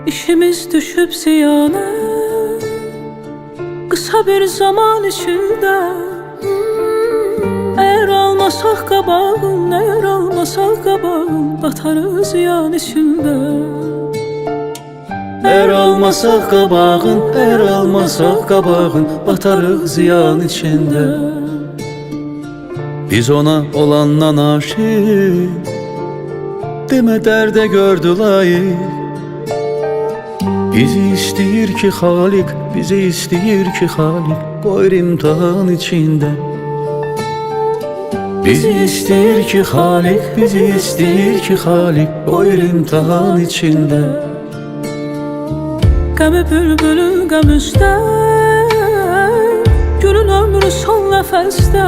İşimiz düşüp ziyana, kısa bir zaman içinde. Eğer almasak qabağın, eğer almasak qabağın, batarız ziyan içinde. Eğer almasak qabağın, eğer almasak qabağın, batarız ziyan içinde. Biz ona olandan aşık, demə dərdə gördü layık. Bizi istəyir ki Xaliq, bizi istəyir ki Xaliq, qoyur imtihan içində. Bizi istəyir ki Xaliq, bizi istəyir ki Xaliq, qoyur imtihan içində. Qəmi bülbülün qəm üstə, gülün ömrü son nəfəsdə.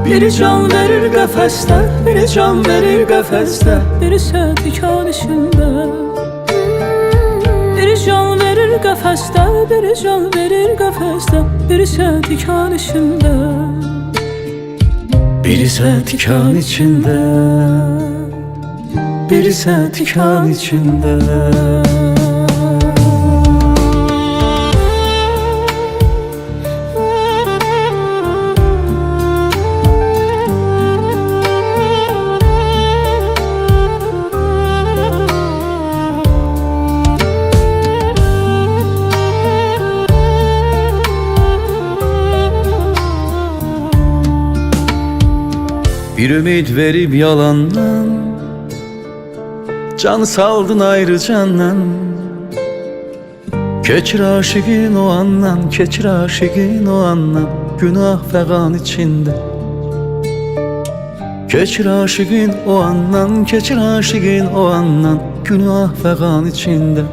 Biri can verir qəfəsdə, biri can verir qəfəsdə, biri isə tikan içində. Biri can verir qəfəsdə, biri can verir qəfəsdə, biri isə tikan içində. Biri isə tikan içində, biri isə tikan içində. Bir ümid verip yalandan, can saldın ayrı candan. Keçir aşıqın o andan, keçir aşıqın o andan, günah fəqan içində. Keçir aşıqın o andan, keçir aşıqın o andan, günah fəqan içində.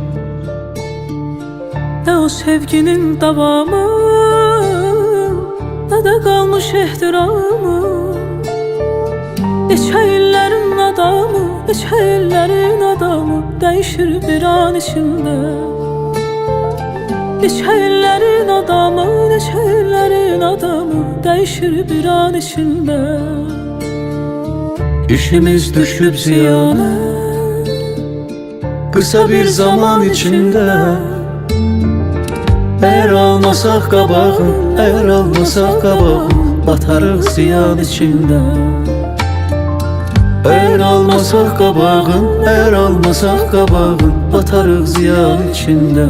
Nə o sevginin davamı, nə də qalmış ehtiramı. Neçə illərin adamı, neçə illərin adamı dəyişir bir an içində. Neçə illərin adamı, neçə illərin adamı dəyişir bir an içində. İşimiz düşüb ziyana, qısa bir zaman içində. Əgər almasaq qabağın, əgər almasaq qabağın, batarıq ziyan içində. Eğer almasak qabağın, eğer almasak qabağın, batarıq ziyan içində.